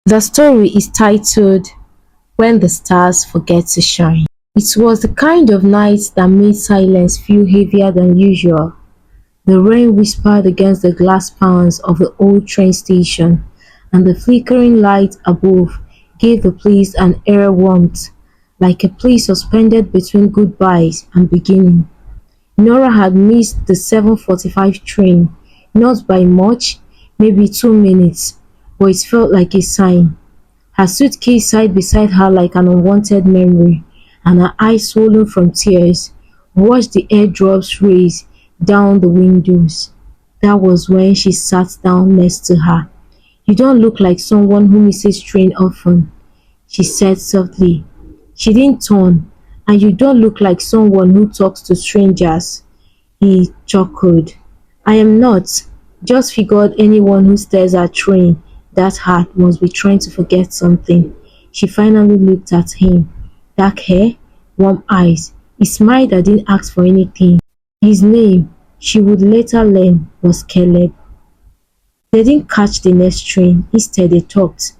The story is titled When the Stars Forget to Shine. It was the kind of night that made silence feel heavier than usual. The rain whispered against the glass pans of the old train station, and the flickering light above gave the place an air warmth, like a play suspended between goodbyes and beginning. Nora had missed the 7:45 train, not by much, maybe 2 minutes, but it felt like a sign. Her suitcase sat beside her like an unwanted memory, and her eyes swollen from tears watched the airdrops race down the windows. That was when she sat down next to her. "You don't look like someone who misses train often," she said softly. She didn't turn. "And you don't look like someone who talks to strangers." He chuckled. "I am not. Just figured anyone who stares at train that hard must be trying to forget something." She finally looked at him. Dark hair, warm eyes. He smiled and didn't ask for anything. His name, she would later learn, was Caleb. They didn't catch the next train. Instead, they talked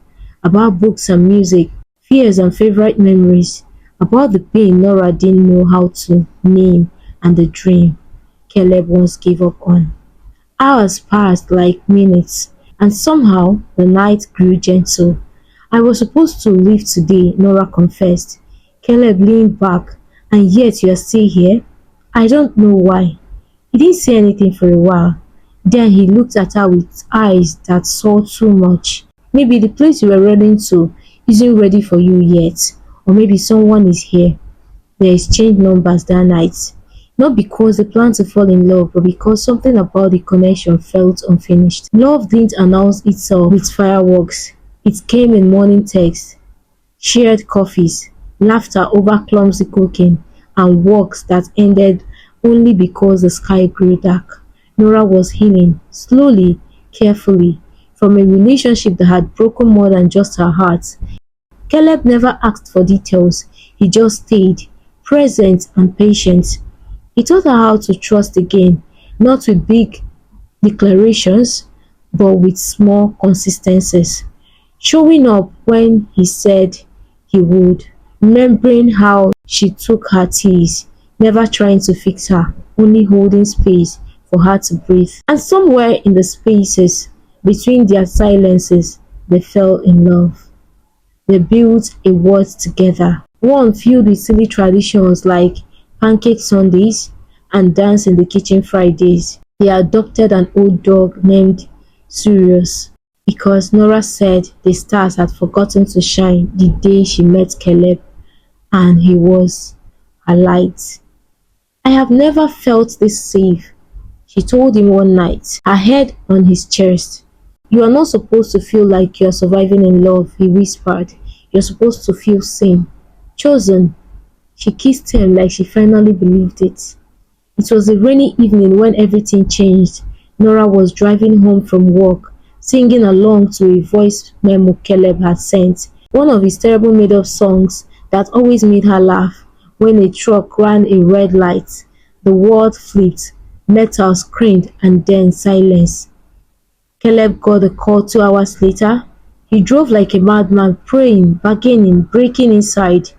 about books and music, fears and favorite memories, about the pain Nora didn't know how to name, and the dream Caleb once gave up on. Hours passed like minutes, and somehow the night grew gentle. "I was supposed to leave today," Nora confessed. Caleb leaned back. "And yet you're still here?" "I don't know why." He didn't say anything for a while. Then he looked at her with eyes that saw too much. "Maybe the place you were running to isn't ready for you yet. Or maybe someone is here." They exchanged numbers that night. Not because they planned to fall in love, but because something about the connection felt unfinished. Love didn't announce itself with fireworks. It came in morning texts, shared coffees, laughter over clumsy cooking, and walks that ended only because the sky grew dark. Nora was healing, slowly, carefully, from a relationship that had broken more than just her heart. Caleb never asked for details. He just stayed, present and patient. He taught her how to trust again, not with big declarations, but with small consistencies. Showing up when he said he would, remembering how she took her tears, never trying to fix her, only holding space for her to breathe. And somewhere in the spaces between their silences, they fell in love. They built a world together, one filled with silly traditions like pancake Sundays and dance in the kitchen Fridays. They adopted an old dog named Sirius because Nora said the stars had forgotten to shine the day she met Caleb, and he was her light. "I have never felt this safe," she told him one night, her head on his chest. "You are not supposed to feel like you are surviving in love," he whispered. "You're supposed to feel seen, chosen." She kissed him like she finally believed it. It was a rainy evening when everything changed. Nora was driving home from work, singing along to a voice memo Caleb had sent, one of his terrible made-up songs that always made her laugh. When a truck ran a red light, the world flipped, metal screamed, and then silence. Caleb got the call 2 hours later. He drove like a madman, praying, bargaining, breaking inside.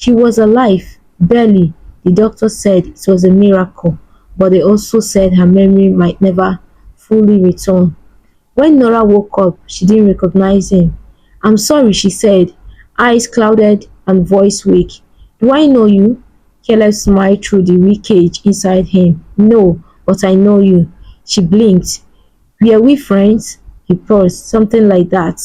She was alive, barely. The doctor said it was a miracle, but they also said her memory might never fully return. When Nora woke up, she didn't recognize him. "I'm sorry," she said, eyes clouded and voice weak. "Do I know you?" Caleb smiled through the wreckage inside him. "No, but I know you." She blinked. "Were we friends?" He paused, something like that.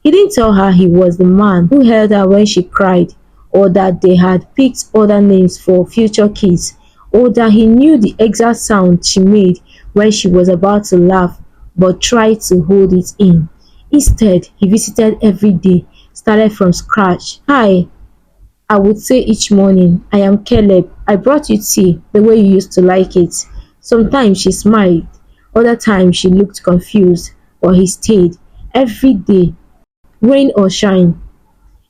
He didn't tell her he was the man who held her when she cried, or that they had picked other names for future kids, or that he knew the exact sound she made when she was about to laugh but tried to hold it in. Instead, he visited every day, started from scratch. "Hi," I would say each morning, "I am Caleb. I brought you tea the way you used to like it." Sometimes she smiled, other times she looked confused, but he stayed every day, rain or shine.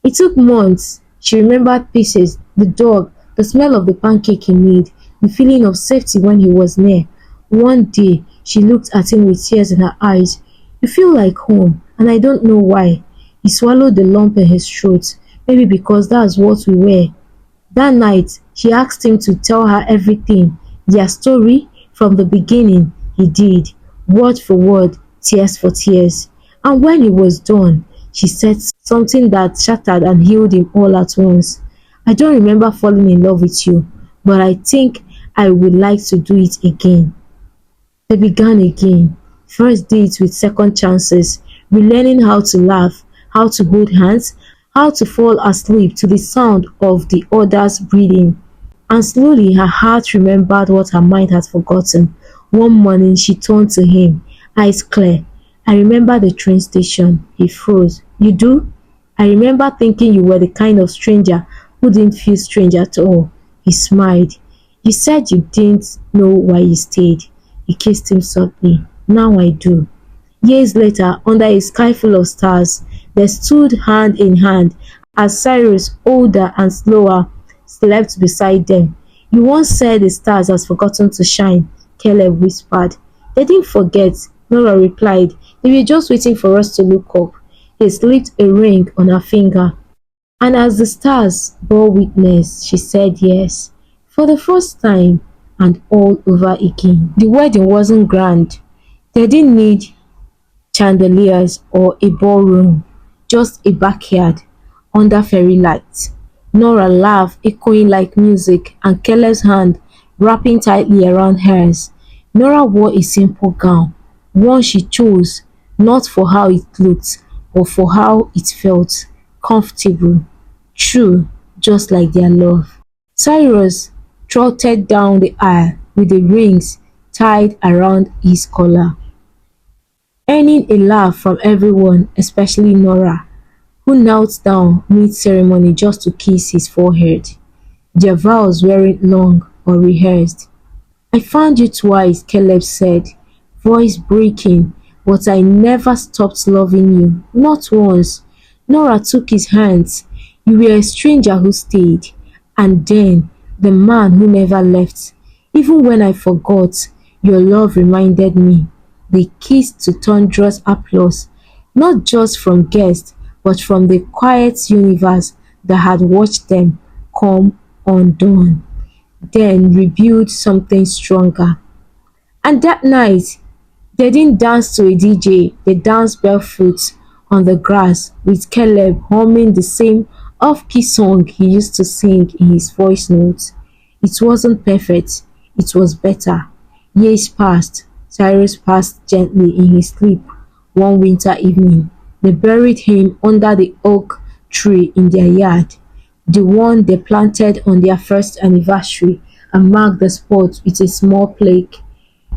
It took months. She remembered pieces, the dog, the smell of the pancake he made, the feeling of safety when he was near. One day, she looked at him with tears in her eyes. "You feel like home, and I don't know why." He swallowed the lump in his throat, maybe because that's what we were. That night, she asked him to tell her everything, their story from the beginning. He did, word for word, tears for tears. And when he was done, she said something that shattered and healed him all at once. I don't remember falling in love with you, but I think I would like to do it again. They began again. First dates with second chances, relearning how to laugh, how to hold hands, how to fall asleep to the sound of the other's breathing. And slowly her heart remembered what her mind had forgotten. One morning she turned to him, eyes clear. I remember the train station. He froze. You do? I remember thinking you were the kind of stranger who didn't feel strange at all. He smiled. You said you didn't know why you stayed. He kissed him softly. Now I do. Years later, under a sky full of stars, they stood hand in hand as Cyrus, older and slower, slept beside them. You once said the stars has forgotten to shine, Caleb whispered. They didn't forget, Nora replied. They were just waiting for us to look up. He slipped a ring on her finger. And as the stars bore witness, she said yes, for the first time and all over again. The wedding wasn't grand. They didn't need chandeliers or a ballroom, just a backyard under fairy lights. Nora laughed, echoing like music, and Kelly's hand wrapping tightly around hers. Nora wore a simple gown, one she chose not for how it looked, but for how it felt comfortable, true, just like their love. Cyrus trotted down the aisle with the rings tied around his collar, earning a laugh from everyone, especially Nora, who knelt down mid-ceremony just to kiss his forehead. Their vows weren't long or rehearsed. I found you twice, Caleb said, voice breaking, but I never stopped loving you, not once. Nora took his hands. You were a stranger who stayed, and then the man who never left. Even when I forgot, your love reminded me. They kissed to thunderous applause, not just from guests, but from the quiet universe that had watched them come undone, then rebuild something stronger. And that night, they didn't dance to a DJ, they danced barefoot on the grass with Caleb humming the same off-key song he used to sing in his voice notes. It wasn't perfect, it was better. Years passed. Cyrus passed gently in his sleep one winter evening. They buried him under the oak tree in their yard, the one they planted on their first anniversary, and marked the spot with a small plaque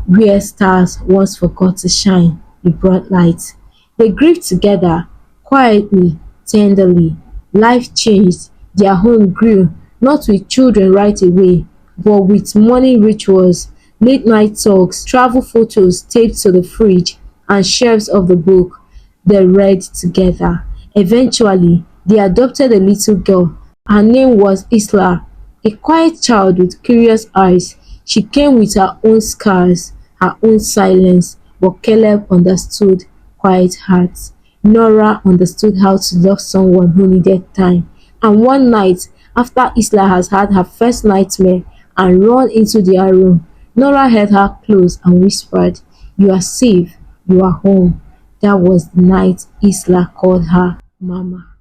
where stars once forgot to shine. It brought light. They grieved together, quietly, tenderly. Life changed. Their home grew, not with children right away, but with morning rituals, late night talks, travel photos taped to the fridge, and shelves of the book they read together. Eventually, they adopted a little girl. Her name was Isla, a quiet child with curious eyes. She came with her own scars, her own silence, but Caleb understood quiet hearts. Nora understood how to love someone who needed time. And one night, after Isla has had her first nightmare and run into their room, Nora held her close and whispered, You are safe, you are home. That was the night Isla called her Mama.